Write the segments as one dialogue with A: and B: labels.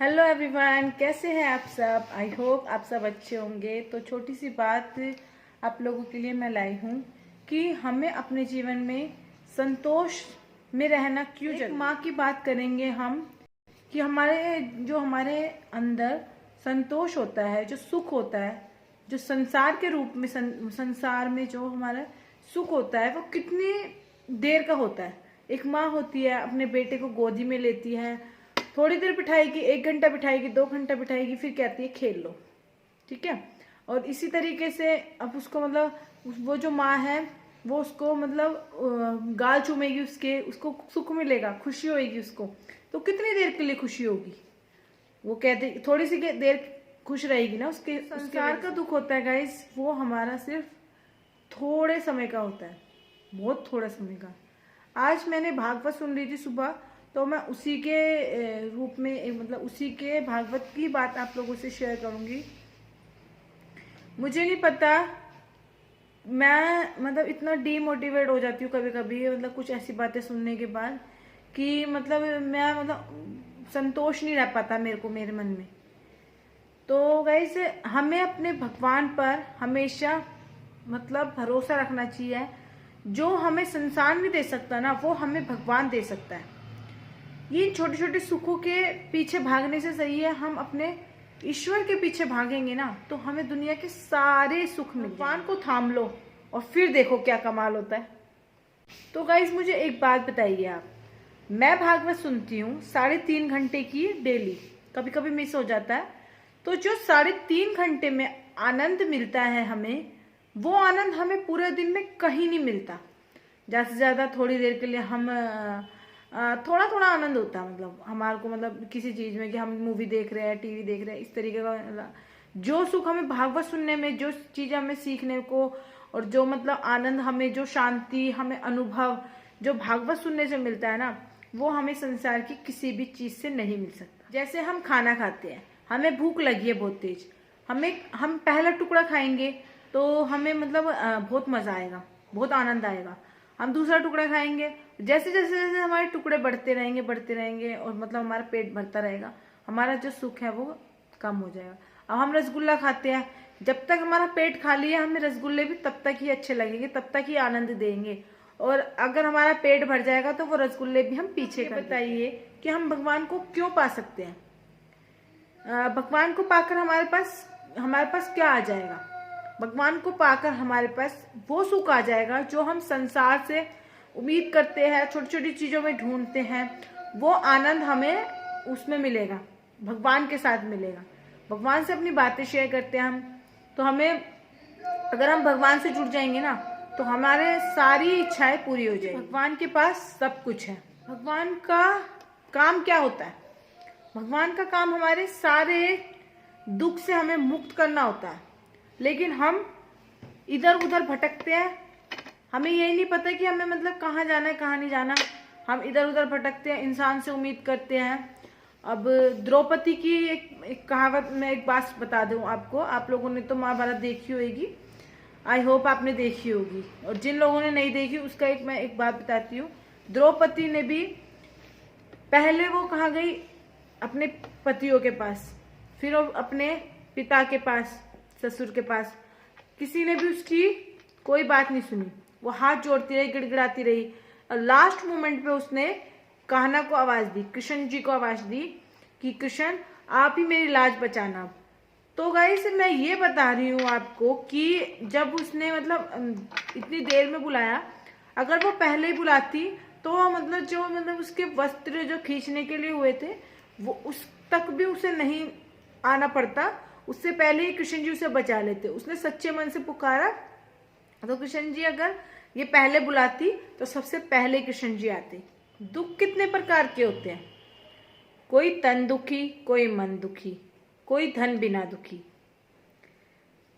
A: Hello everyone, कैसे हैं आप सब। आई होप आप सब अच्छे होंगे। तो छोटी सी बात आप लोगों के लिए मैं लाई हूँ कि हमें अपने जीवन में संतोष में रहना क्यों जरूरी। एक माँ की बात करेंगे हम कि हमारे अंदर संतोष होता है, जो सुख होता है, जो संसार के रूप में संसार में जो हमारा सुख होता है वो कितनी देर का होता है। एक माँ होती है, अपने बेटे को गोदी में लेती है, थोड़ी देर बिठाएगी, 1 घंटा बिठाएगी, 2 घंटा बिठाएगी, फिर कहती है खेल लो, ठीक है। और इसी तरीके से अब उसको मतलब वो जो माँ है वो उसको मतलब गाल चूमेगी, उसको सुख मिलेगा, खुशी होगी उसको। तो कितनी देर के लिए खुशी होगी, वो कहते थोड़ी सी देर खुश रहेगी ना। उसके संसार का दुख होता है गाइस, वो हमारा सिर्फ थोड़े समय का होता है, बहुत थोड़ा समय का। आज मैंने भागवत सुन रही थी सुबह, तो मैं उसी के रूप में मतलब उसी के भागवत की बात आप लोगों से शेयर करूंगी। मुझे नहीं पता, मैं मतलब इतना डीमोटिवेट हो जाती हूँ कभी कभी, मतलब कुछ ऐसी बातें सुनने के बाद कि मतलब मैं मतलब संतोष नहीं रह पाता मेरे मन में। तो गाइस, हमें अपने भगवान पर हमेशा मतलब भरोसा रखना चाहिए। जो हमें संसार नहीं दे सकता ना, वो हमें भगवान दे सकता है। ये छोटे छोटे सुखों के पीछे भागने से सही है हम अपने ईश्वर के पीछे भागेंगे ना, तो हमें दुनिया के सारे सुख मिल जाएंगे। भगवान को थाम लो और फिर देखो क्या कमाल होता है। तो गाइस, मुझे एक बात बताइए आप, मैं भागवत सुनती हूँ 3.5 घंटे की डेली, कभी कभी मिस हो जाता है। तो जो 3.5 घंटे में आनंद मिलता है हमें, वो आनंद हमें पूरे दिन में कहीं नहीं मिलता। ज्यादा से ज्यादा थोड़ी देर के लिए हम थोड़ा थोड़ा आनंद होता है, मतलब हमारे को मतलब किसी चीज में कि हम मूवी देख रहे हैं, टीवी देख रहे हैं, इस तरीके का जो सुख हमें भागवत सुनने में, जो चीज हमें सीखने को, और जो मतलब आनंद हमें, जो शांति हमें अनुभव जो भागवत सुनने से मिलता है ना, वो हमें संसार की किसी भी चीज से नहीं मिल सकता। जैसे हम खाना खाते हैं, हमें भूख लगी है बहुत तेज, हम पहला टुकड़ा खाएंगे तो हमें मतलब बहुत मजा आएगा, बहुत आनंद आएगा। हम दूसरा टुकड़ा खाएंगे, जैसे जैसे जैसे हमारे टुकड़े बढ़ते रहेंगे और मतलब हमारा पेट भरता रहेगा, हमारा जो सुख है वो कम हो जाएगा। अब हम रसगुल्ला खाते हैं, जब तक हमारा पेट खाली है हमें रसगुल्ले भी तब तक ही अच्छे लगेंगे, तब तक ही आनंद देंगे। और अगर हमारा पेट भर जाएगा तो वो रसगुल्ले भी हम पीछे कर। बताइए कि हम भगवान को क्यों पा सकते हैं। भगवान को पाकर हमारे पास क्या आ जाएगा। भगवान को पाकर हमारे पास वो सुख आ जाएगा जो हम संसार से उम्मीद करते हैं, छोटी छोटी चीजों में ढूंढते हैं। वो आनंद हमें उसमें मिलेगा, भगवान के साथ मिलेगा। भगवान से अपनी बातें शेयर करते हैं हम, तो हमें, अगर हम भगवान से जुड़ जाएंगे ना, तो हमारे सारी इच्छाएं पूरी हो जाएंगी। भगवान के पास सब कुछ है। भगवान का काम क्या होता है? भगवान का काम हमारे सारे दुख से हमें मुक्त करना होता है। लेकिन हम इधर उधर भटकते हैं, हमें यही नहीं पता कि हमें मतलब कहाँ जाना है कहाँ नहीं जाना। हम इधर उधर भटकते हैं, इंसान से उम्मीद करते हैं। अब द्रौपदी की एक कहावत में एक बात बता दूं आपको, आप लोगों ने तो महाभारत देखी होगी, आई होप आपने देखी होगी, और जिन लोगों ने नहीं देखी उसका मैं एक बात बताती हूँ। द्रौपदी ने भी पहले वो कहाँ गई, अपने पतियों के पास, फिर वो अपने पिता के पास, ससुर के पास, किसी ने भी उसकी कोई बात नहीं सुनी। वो हाथ जोड़ती रही, गिड़गिड़ाती रही, और लास्ट मोमेंट पे उसने कान्हा को आवाज दी, कृष्ण जी को आवाज दी कि कृष्ण आप ही मेरी लाज बचाना। तो गाइस, मैं ये बता रही हूँ आपको कि जब उसने मतलब इतनी देर में बुलाया, अगर वो पहले ही बुलाती तो मतलब जो मतलब उसके वस्त्र जो खींचने के लिए हुए थे वो उस तक भी उसे नहीं आना पड़ता, उससे पहले ही कृष्ण जी उसे बचा लेते। उसने सच्चे मन से पुकारा, तो कृष्ण जी अगर ये पहले बुलाती तो सबसे पहले कृष्ण जी आते। दुख कितने प्रकार के होते हैं, कोई तन दुखी, कोई मन दुखी, कोई धन बिना दुखी।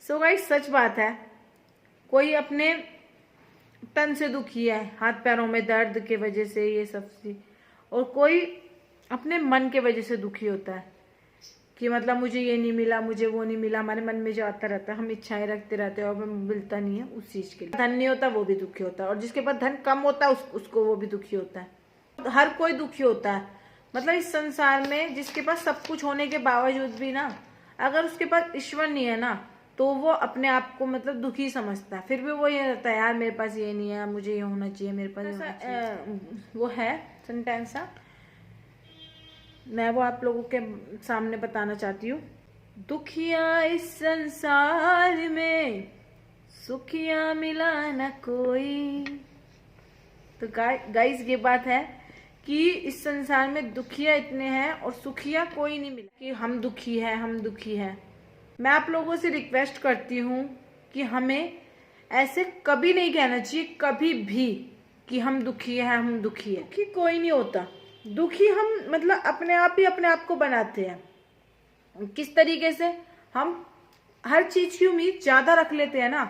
A: सो गाइस, सच बात है, कोई अपने तन से दुखी है, हाथ पैरों में दर्द के वजह से ये सब चीज, और कोई अपने मन के वजह से दुखी होता है कि मतलब मुझे ये नहीं मिला, मुझे वो नहीं मिला। हमारे मन में जो आता रहता है, हम इच्छाएं रखते रहते हैं और मिलता नहीं है उस चीज के लिए। धन नहीं होता वो भी दुखी होता है, और जिसके पास धन कम होता है उसको वो भी दुखी होता है। हर कोई दुखी होता है, मतलब इस संसार में जिसके पास सब कुछ होने के बावजूद भी ना, अगर उसके पास ईश्वर नहीं है ना, तो वो अपने आप को मतलब दुखी समझता है। फिर भी वो ये रहता है, यार मेरे पास ये नहीं है, मुझे ये होना चाहिए, मेरे पास ये होना चाहिए। वो है सेंटेंस सा, मैं वो आप लोगों के सामने बताना चाहती हूँ। दुखिया इस संसार में, सुखिया मिला न कोई। तो गाइस ये बात है कि इस संसार में दुखिया इतने हैं और सुखिया कोई नहीं मिला कि हम दुखी है, हम दुखी है। मैं आप लोगों से रिक्वेस्ट करती हूँ कि हमें ऐसे कभी नहीं कहना चाहिए, कभी भी, कि हम दुखी है, हम दुखी है। कि कोई नहीं होता दुखी, हम मतलब अपने आप ही अपने आप को बनाते हैं। किस तरीके से? हम हर चीज की उम्मीद ज्यादा रख लेते हैं ना,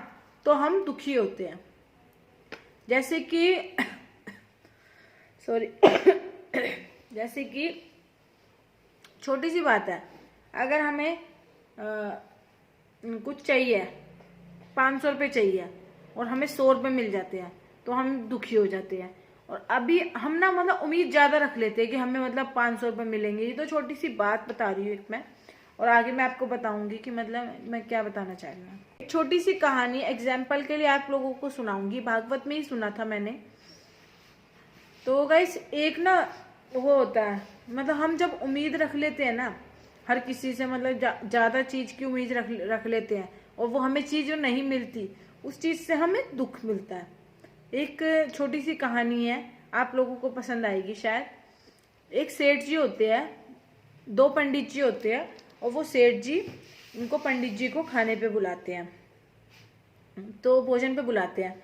A: तो हम दुखी होते हैं। जैसे कि सॉरी जैसे कि छोटी सी बात है, अगर हमें कुछ चाहिए, 500 रुपये चाहिए और हमें 100 रुपये मिल जाते हैं, तो हम दुखी हो जाते हैं। और अभी हम ना मतलब उम्मीद ज्यादा रख लेते हैं कि हमें मतलब 500 रुपये मिलेंगे। ये तो छोटी सी बात बता रही हूँ एक मैं, और आगे मैं आपको बताऊंगी कि मतलब मैं क्या बताना चाह रही हूँ। एक छोटी सी कहानी एग्जाम्पल के लिए आप लोगों को सुनाऊंगी, भागवत में ही सुना था मैंने। तो गाइस एक ना वो होता है, मतलब हम जब उम्मीद रख लेते हैं ना हर किसी से, मतलब ज्यादा चीज की उम्मीद रख लेते हैं और वो हमें चीज जो नहीं मिलती, उस चीज से हमें दुख मिलता है। एक छोटी सी कहानी है, आप लोगों को पसंद आएगी शायद। एक सेठ जी होते हैं, 2 पंडित जी होते हैं, और वो सेठ जी उनको पंडित जी को खाने पे बुलाते हैं, तो भोजन पे बुलाते हैं।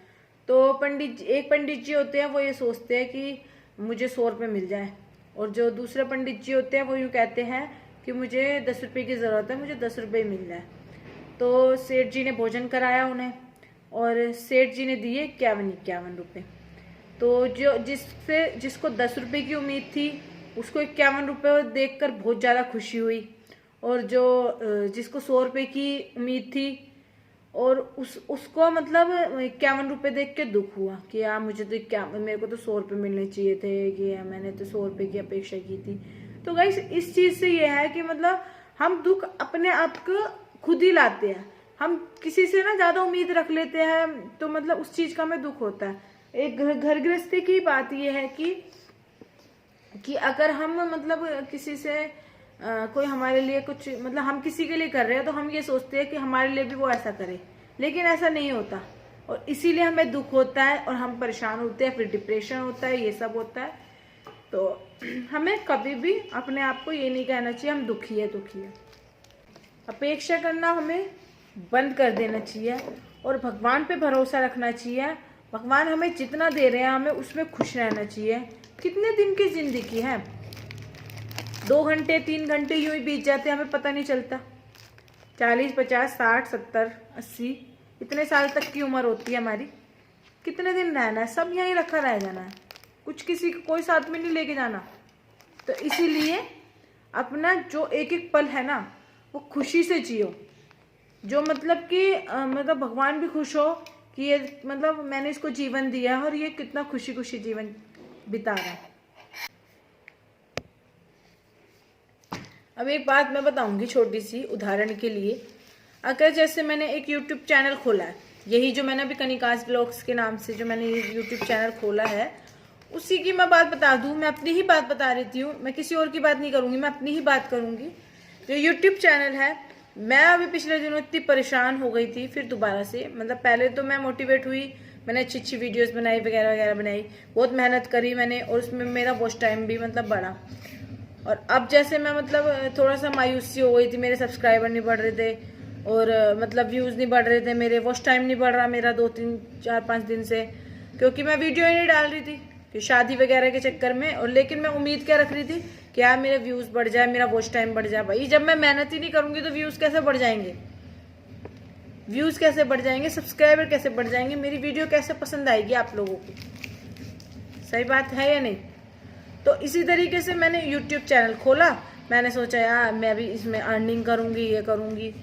A: तो एक पंडित जी होते हैं, वो ये सोचते हैं कि मुझे 100 रुपये मिल जाए, और जो दूसरे पंडित जी होते हैं वो यूँ कहते हैं कि मुझे 10 रुपये की ज़रूरत है, मुझे 10 रुपये मिल जाए। तो सेठ जी ने भोजन कराया उन्हें, और सेठ जी ने दिए 51 रुपये। तो जिसको 10 रुपये की उम्मीद थी, उसको 51 रुपये देख कर बहुत ज़्यादा खुशी हुई, और जिसको 100 रुपये की उम्मीद थी, और उसको मतलब 51 रुपये देख के दुख हुआ कि यार मुझे तो क्या, मेरे को तो 100 रुपये मिलने चाहिए थे, कि मैंने तो 100 रुपये की अपेक्षा की थी। तो गाइस इस चीज से ये है कि मतलब हम दुख अपने आप को खुद ही लाते हैं। हम किसी से ना ज्यादा उम्मीद रख लेते हैं, तो मतलब उस चीज का हमें दुख होता है। एक घर गृहस्थी की बात ये है कि अगर हम मतलब किसी से कोई हमारे लिए कुछ, मतलब हम किसी के लिए कर रहे हैं, तो हम ये सोचते हैं कि हमारे लिए भी वो ऐसा करे, लेकिन ऐसा नहीं होता, और इसीलिए हमें दुख होता है और हम परेशान होते हैं, फिर डिप्रेशन होता है, ये सब होता है। तो हमें कभी भी अपने आप को ये नहीं कहना चाहिए हम दुखी है, दुखी है। अपेक्षा करना हमें बंद कर देना चाहिए और भगवान पे भरोसा रखना चाहिए। भगवान हमें जितना दे रहे हैं, हमें उसमें खुश रहना चाहिए। कितने दिन की जिंदगी है, 2 घंटे 3 घंटे यूं ही बीत जाते हैं, हमें पता नहीं चलता। 40 50 60 70 80 इतने साल तक की उम्र होती है हमारी। कितने दिन रहना है, सब यहीं रखा रह जाना है, कुछ किसी को कोई साथ में नहीं लेके जाना। तो इसीलिए अपना जो एक एक पल है ना, वो खुशी से जियो, जो मतलब कि मतलब भगवान भी खुश हो कि ये मतलब मैंने इसको जीवन दिया है और ये कितना खुशी खुशी जीवन बिता रहा है। अब एक बात मैं बताऊंगी छोटी सी उदाहरण के लिए। अगर जैसे मैंने एक YouTube चैनल खोला है, यही जो मैंने अभी कनिकास ब्लॉग्स के नाम से जो मैंने YouTube चैनल खोला है, उसी की मैं बात बता दूं। मैं अपनी ही बात बता रही हूँ, मैं किसी और की बात नहीं करूंगी, मैं अपनी ही बात करूंगी। जो YouTube चैनल है, मैं अभी पिछले दिनों इतनी परेशान हो गई थी, फिर दोबारा से मतलब पहले तो मैं मोटिवेट हुई, मैंने अच्छी अच्छी वीडियोस बनाई वगैरह वगैरह बनाई, बहुत मेहनत करी मैंने, और उसमें मेरा वॉच टाइम भी मतलब बढ़ा। और अब जैसे मैं मतलब थोड़ा सा मायूस सी हो गई थी, मेरे सब्सक्राइबर नहीं बढ़ रहे थे, और मतलब व्यूज़ नहीं बढ़ रहे थे, मेरे वॉच टाइम नहीं बढ़ रहा मेरा 2 3 4 5 दिन से, क्योंकि मैं वीडियो ही नहीं डाल रही थी कि शादी वगैरह के चक्कर में। और लेकिन मैं उम्मीद क्या रख रही थी कि यार मेरे व्यूज़ बढ़ जाए, मेरा वॉच टाइम बढ़ जाए। भाई जब मैं मेहनत ही नहीं करूँगी तो व्यूज़ कैसे बढ़ जाएंगे, व्यूज़ कैसे बढ़ जाएंगे, सब्सक्राइबर कैसे बढ़ जाएंगे, मेरी वीडियो कैसे पसंद आएगी आप लोगों को। सही बात है या नहीं? तो इसी तरीके से मैंने YouTube चैनल खोला, मैंने सोचा यार मैं भी इसमें अर्निंग करूँगी, ये करूँगी,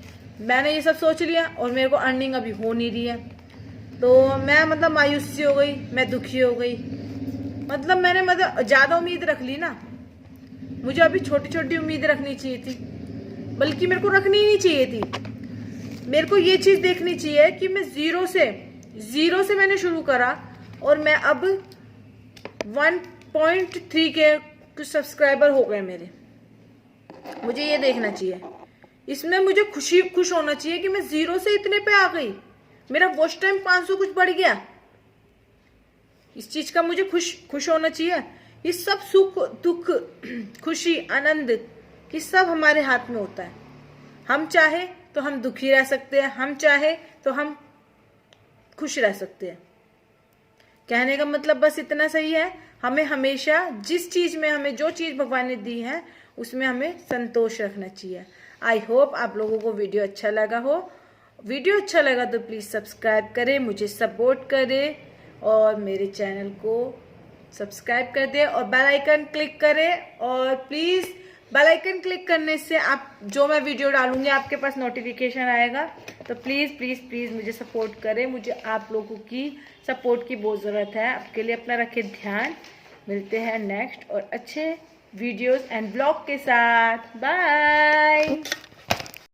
A: मैंने ये सब सोच लिया, और मेरे को अर्निंग अभी हो नहीं रही है। तो मैं मतलब मायूस सी हो गई, मैं दुखी हो गई। मतलब मैंने मतलब ज़्यादा उम्मीद रख ली ना, मुझे अभी छोटी छोटी उम्मीद रखनी चाहिए थी, बल्कि मेरे को रखनी ही नहीं चाहिए थी। मेरे को ये चीज देखनी चाहिए कि मैं जीरो से मैंने शुरू करा और मैं अब 1.3 के कुछ सब्सक्राइबर हो गए मेरे। मुझे ये देखना चाहिए, इसमें मुझे खुश होना चाहिए कि मैं जीरो से इतने पे आ गई, मेरा वॉच टाइम 500 कुछ बढ़ गया। इस चीज का मुझे खुश होना चाहिए। ये सब सुख दुख खुशी आनंद ये सब हमारे हाथ में होता है। हम चाहे तो हम दुखी रह सकते हैं, हम चाहे तो हम खुश रह सकते हैं। कहने का मतलब बस इतना सही है, हमें हमेशा जिस चीज में हमें जो चीज भगवान ने दी है उसमें हमें संतोष रखना चाहिए। आई होप आप लोगों को वीडियो अच्छा लगा हो। वीडियो अच्छा लगा तो प्लीज सब्सक्राइब करें, मुझे सपोर्ट करें और मेरे चैनल को सब्सक्राइब कर दे और बेल आइकन क्लिक करें। और प्लीज बेल आइकन क्लिक करने से आप जो मैं वीडियो डालूंगी आपके पास नोटिफिकेशन आएगा। तो प्लीज प्लीज प्लीज मुझे सपोर्ट करें, मुझे आप लोगों की सपोर्ट की बहुत जरूरत है। आपके लिए अपना रखें ध्यान। मिलते हैं नेक्स्ट और अच्छे वीडियोस एंड ब्लॉग के साथ। बाय।